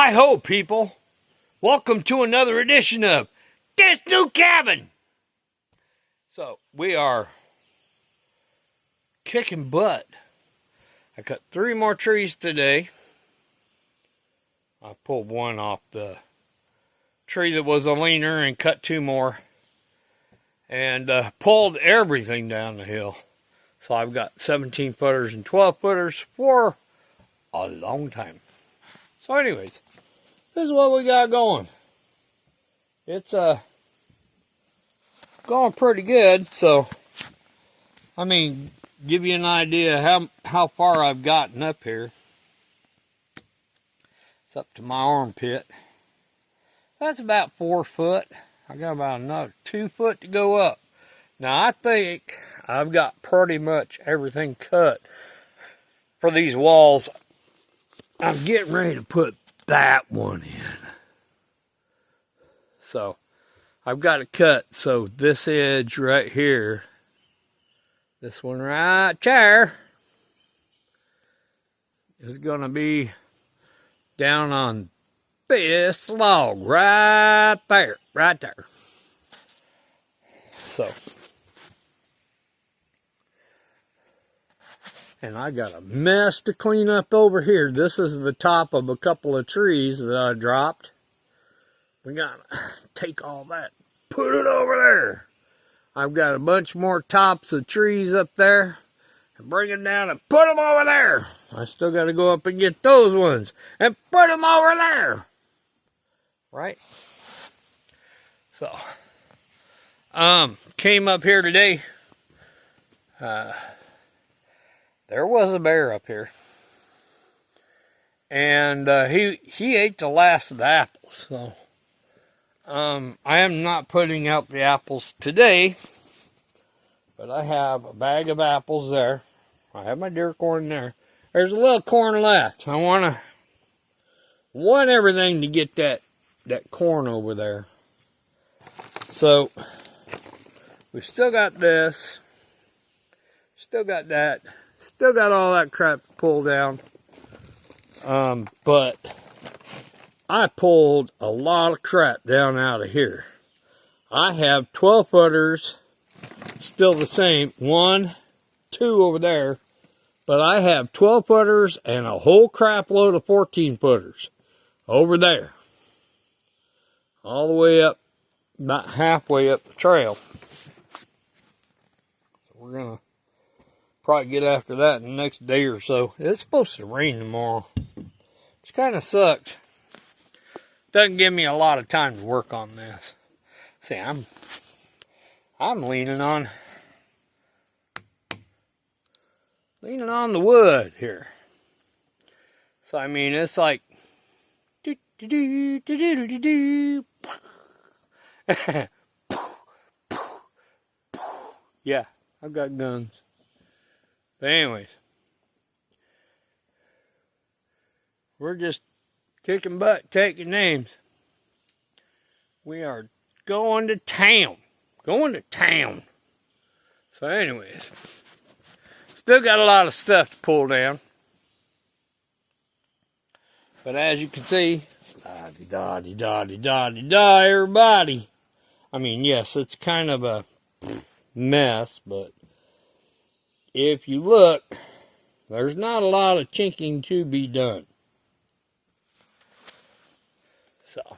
Hi ho, people! Welcome to another edition of This New Cabin! So, we are kicking butt. I cut 3 more trees today. I pulled one off the tree that was a leaner and cut 2 more. And pulled everything down the hill. So I've got 17 footers and 12 footers for a long time. So anyways, this is what we got going. It's going pretty good. So, I mean, give you an idea how far I've gotten up here. It's up to my armpit. That's about 4 foot. I got about another 2 foot to go up. Now I think I've got pretty much everything cut for these walls. I'm getting ready to put that one in. So I've got it cut. So this edge right here, this one right there, is going to be down on this log right there, right there. So, and I got a mess to clean up over here. This is the top of a couple of trees that I dropped. We gotta take all that, put it over there. I've got a bunch more tops of trees up there. And bring them down and put them over there. I still got to go up and get those ones and put them over there. Right? So, came up here today. There was a bear up here. And he ate the last of the apples. So, I am not putting out the apples today. But I have a bag of apples there. I have my deer corn there. There's a little corn left. I want everything to get that corn over there. So, we've still got this. Still got that. Still got all that crap to pull down. But I pulled a lot of crap down out of here. I have 12 footers. Still the same. 1, 2 over there. But I have 12 footers and a whole crap load of 14 footers over there. All the way up, about halfway up the trail. So we're going to probably get after that in the next day or so. It's supposed to rain tomorrow, which kind of sucks. Doesn't give me a lot of time to work on this. See, I'm leaning on the wood here. So I mean, it's like yeah, I've got guns. But anyways, we're just kicking butt, taking names. We are going to town. Going to town. So anyways, still got a lot of stuff to pull down. But as you can see, da-de-da-de-da-de-da-de-da, everybody. I mean, yes, it's kind of a mess, but if you look, there's not a lot of chinking to be done. So,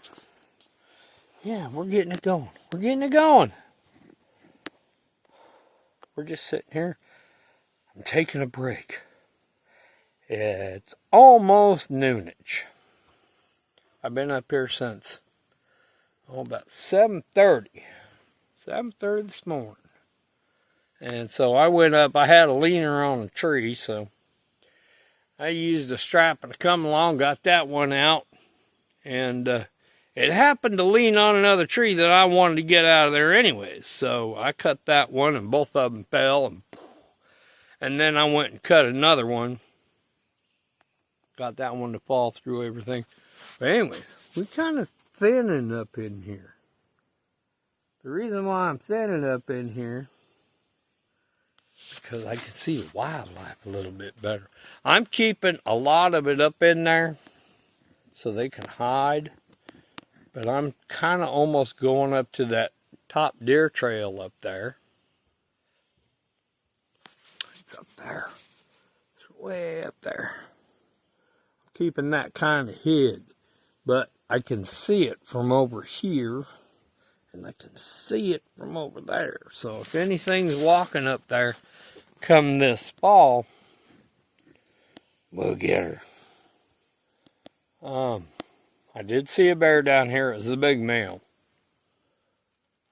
yeah, we're getting it going. We're getting it going. We're just sitting here. I'm taking a break. It's almost noonage. I've been up here since, about 7:30. 7:30 this morning. And so I went up. I had a leaner on a tree, so I used a strap to come along, got that one out. And it happened to lean on another tree that I wanted to get out of there anyways. So I cut that one, and both of them fell. And then I went and cut another one. Got that one to fall through everything. But anyway, we kind of thinning up in here. The reason why I'm thinning up in here is because I can see wildlife a little bit better. I'm keeping a lot of it up in there so they can hide. But I'm kind of almost going up to that top deer trail up there. It's up there. It's way up there. I'm keeping that kind of hid, but I can see it from over here, and I can see it from over there. So if anything's walking up there come this fall, we'll get her. I did see a bear down here. It was a big male.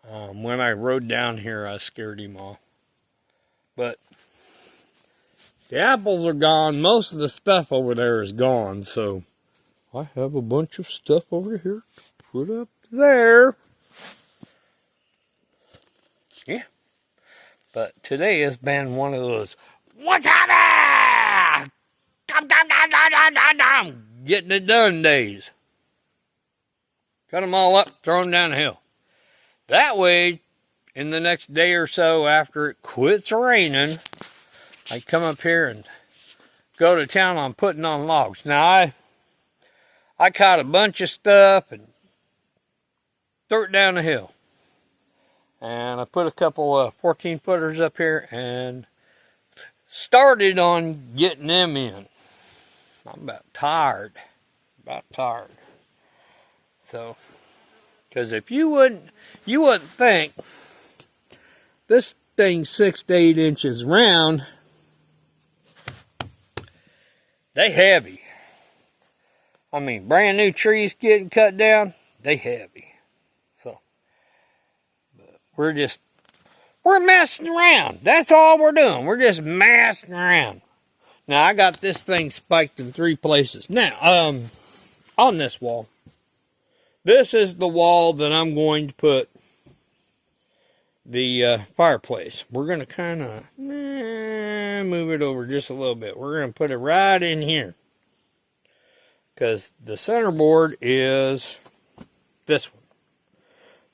When I rode down here, I scared him off. But the apples are gone. Most of the stuff over there is gone. So I have a bunch of stuff over here to put up there. Yeah. But today has been one of those, what's happening? Come, getting it done days. Cut them all up, throw them down the hill. That way, in the next day or so after it quits raining, I come up here and go to town on putting on logs. Now, I caught a bunch of stuff and threw it down the hill. And I put a couple of 14-footers up here and started on getting them in. I'm about tired. So, because if you wouldn't think this thing's 6 to 8 inches round. They heavy. I mean, brand new trees getting cut down, they heavy. So, but we're messing around. That's all we're doing. We're just messing around. Now, I got this thing spiked in 3 places. Now, on this wall. This is the wall that I'm going to put the fireplace. We're going to kind of move it over just a little bit. We're going to put it right in here. Because the center board is this one.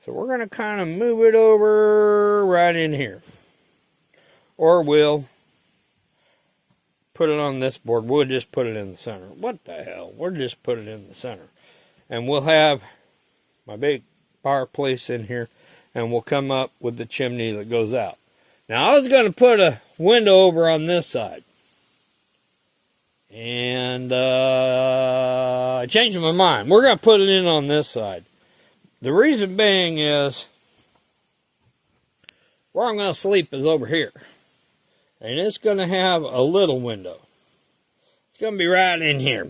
So we're going to kind of move it over right in here. Or we'll put it on this board. We'll just put it in the center. What the hell? We'll just put it in the center. And we'll have my big fireplace in here. And we'll come up with the chimney that goes out. Now, I was going to put a window over on this side. And I changed my mind. We're going to put it in on this side. The reason being is where I'm going to sleep is over here. And it's going to have a little window. It's going to be right in here.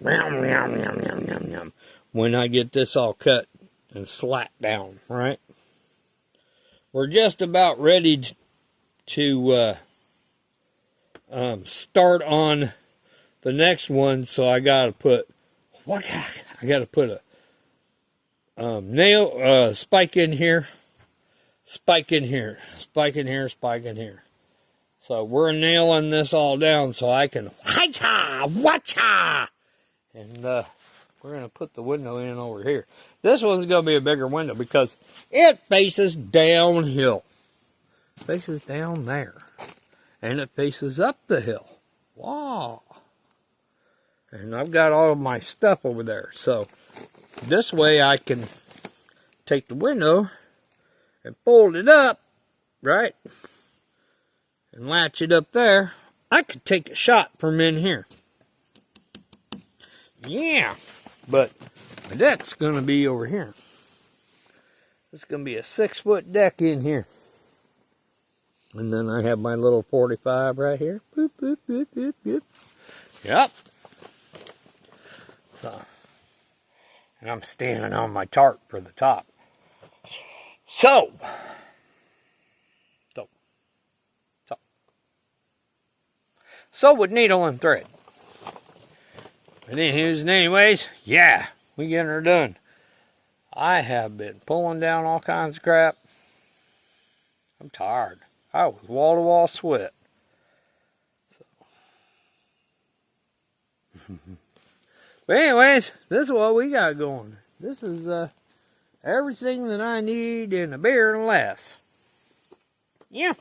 When I get this all cut and slapped down, right? We're just about ready to start on the next one, so I got to put a nail spike in here, spike in here, spike in here, spike in here. So we're nailing this all down so I can and we're going to put the window in over here. This one's going to be a bigger window because it faces downhill. It faces down there. And it faces up the hill. Wow. And I've got all of my stuff over there. So this way I can take the window and fold it up, right? And latch it up there. I could take a shot from in here. Yeah. But my deck's going to be over here. It's going to be a 6-foot deck in here. And then I have my little 45 right here. Boop, boop, boop, boop, boop. Yep. So, and I'm standing on my tarp for the top. So with needle and thread. And anyways, yeah, we getting her done. I have been pulling down all kinds of crap. I'm tired. I was wall-to-wall sweat. So. But anyways, this is what we got going. This is everything that I need in a beer and less. Yeah.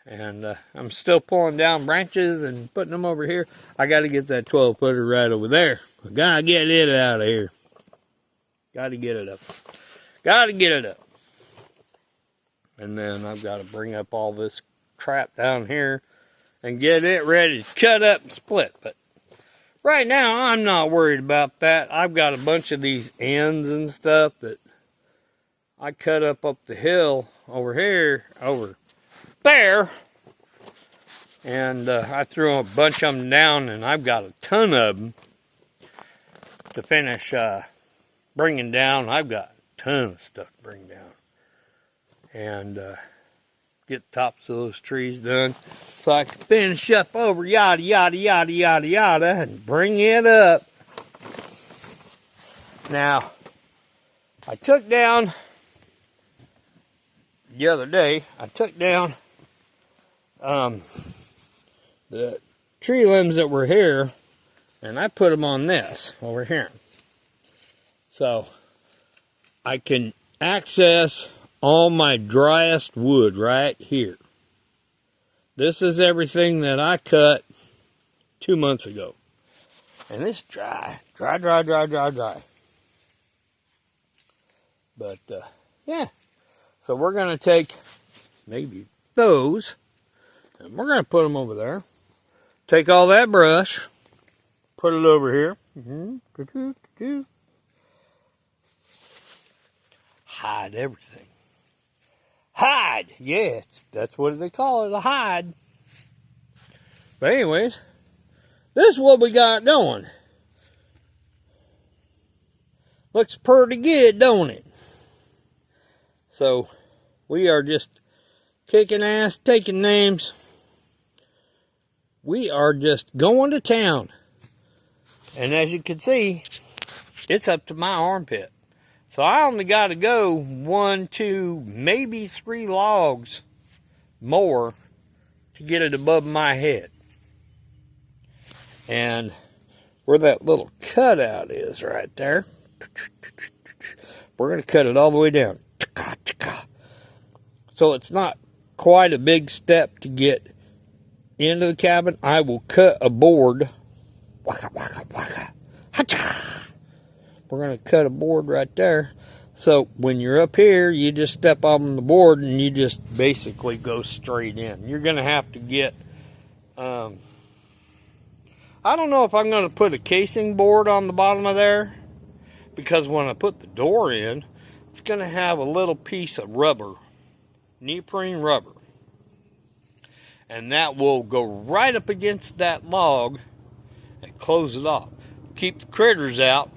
And I'm still pulling down branches and putting them over here. I got to get that 12-footer right over there. I got to get it out of here. Got to get it up. Got to get it up. And then I've got to bring up all this crap down here and get it ready to cut up and split. But right now, I'm not worried about that. I've got a bunch of these ends and stuff that I cut up the hill over here, over there. And I threw a bunch of them down, and I've got a ton of them to finish bringing down. I've got a ton of stuff to bring down. And get the tops of those trees done so I can finish up over yada, yada, yada, yada, yada, and bring it up. Now, I took down, the other day, I took down the tree limbs that were here, and I put them on this over here. So I can access all my driest wood right here. This is everything that I cut 2 months ago. And it's dry. Dry. But, yeah. So we're going to take maybe those, and we're going to put them over there. Take all that brush, put it over here. Hide everything. Hide! Yeah, that's what they call it, a hide. But anyways, this is what we got going. Looks pretty good, don't it? So, we are just kicking ass, taking names. We are just going to town. And as you can see, it's up to my armpit. So I only got to go 1, 2, maybe 3 logs more to get it above my head. And where that little cutout is right there, we're going to cut it all the way down. So it's not quite a big step to get into the cabin. I will cut a board. We're going to cut a board right there. So when you're up here, you just step on the board and you just basically go straight in. You're going to have to get, I don't know if I'm going to put a casing board on the bottom of there, because when I put the door in, it's going to have a little piece of rubber, neoprene rubber. And that will go right up against that log and close it off. Keep the critters out.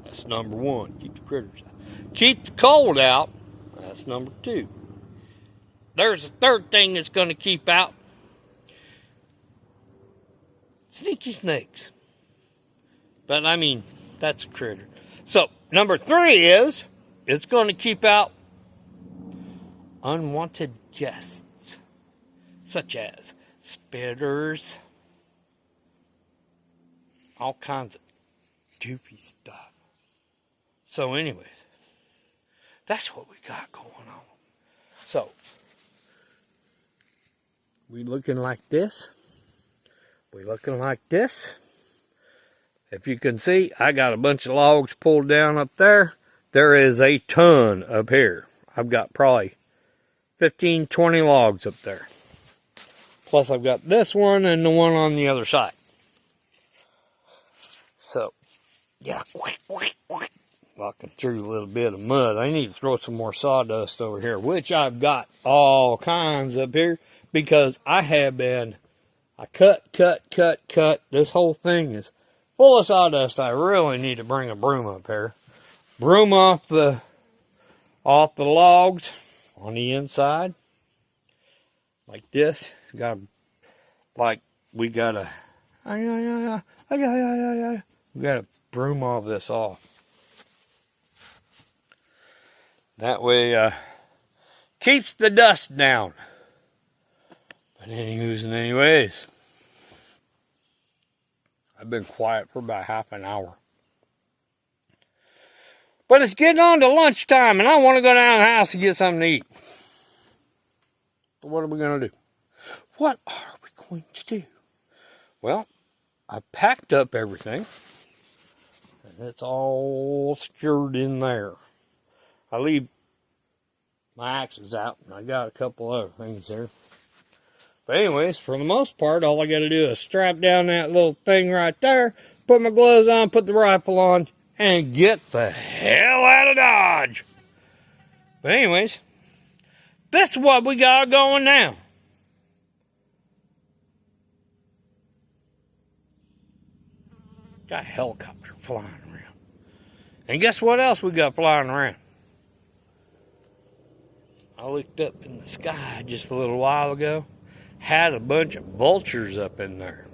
That's number 1. Keep the critters out. Keep the cold out. That's number 2. There's a third thing that's going to keep out. Sneaky snakes. But I mean, that's a critter. So, number 3 is, it's going to keep out unwanted guests. Such as spitters, all kinds of goofy stuff. So anyways, that's what we got going on. So, we looking like this. We looking like this. If you can see, I got a bunch of logs pulled down up there. There is a ton up here. I've got probably 15, 20 logs up there. Plus I've got this one and the one on the other side. So, yeah, walking through a little bit of mud. I need to throw some more sawdust over here, which I've got all kinds up here, because I have been, I cut. This whole thing is full of sawdust. I really need to bring a broom up here. Broom off the logs on the inside. Like this. We gotta broom all this off. That way, keeps the dust down. But anyways, I've been quiet for about half an hour. But it's getting on to lunchtime, and I want to go down to the house and get something to eat. So what are we going to do? What are we going to do? Well, I packed up everything. And it's all secured in there. I leave my axes out, and I got a couple other things there. But anyways, for the most part, all I got to do is strap down that little thing right there, put my gloves on, put the rifle on, and get the hell out of Dodge. But anyways, that's what we got going now. Got a helicopter flying around. And guess what else we got flying around? I looked up in the sky just a little while ago. Had a bunch of vultures up in there.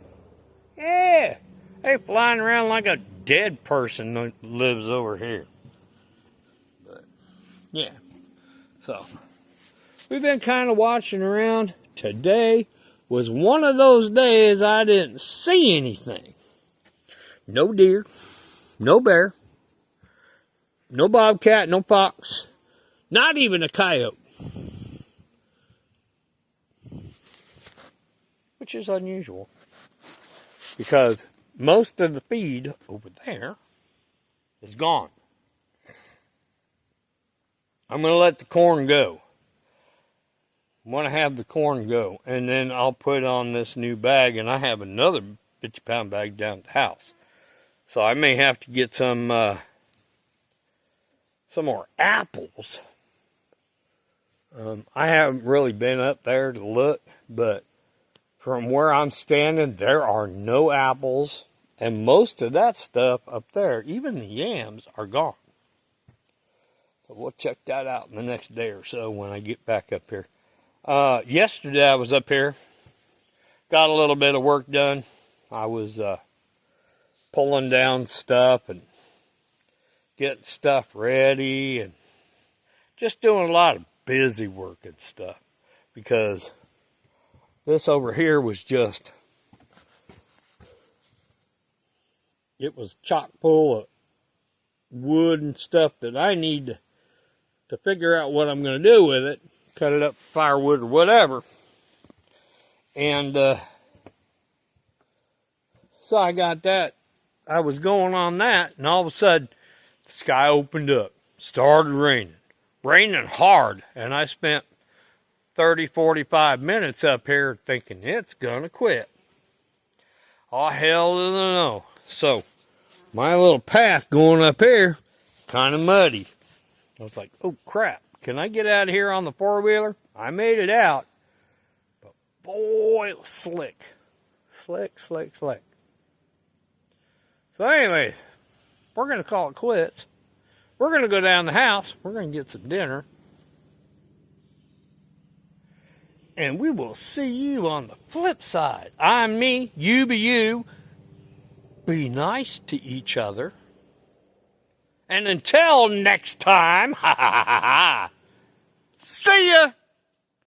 Yeah, they flying around like a dead person that lives over here. But, yeah. So, we've been kind of watching around. Today was one of those days I didn't see anything. No deer, no bear, no bobcat, no fox, not even a coyote. Which is unusual, because most of the feed over there is gone. I'm going to let the corn go. I want to have the corn go, and then I'll put on this new bag, and I have another 50-pound bag down at the house. So I may have to get some more apples. I haven't really been up there to look, but from where I'm standing, there are no apples, and most of that stuff up there, even the yams, are gone. So we'll check that out in the next day or so when I get back up here. Yesterday I was up here, got a little bit of work done. I was pulling down stuff and getting stuff ready and just doing a lot of busy work and stuff, because this over here was just, it was chock full of wood and stuff that I need to figure out what I'm going to do with it. Cut it up for firewood or whatever. And so I got that. I was going on that, and all of a sudden, the sky opened up. Started raining. Raining hard. And I spent 30, 45 minutes up here thinking it's gonna quit. Oh, hell to the no. So, my little path going up here, kind of muddy. I was like, oh crap, can I get out of here on the four-wheeler? I made it out, but boy, it was slick. Slick, slick, slick. So anyways, we're gonna call it quits. We're gonna go down the house, we're gonna get some dinner, and we will see you on the flip side. I'm me, you be you. Be nice to each other. And until next time, see ya!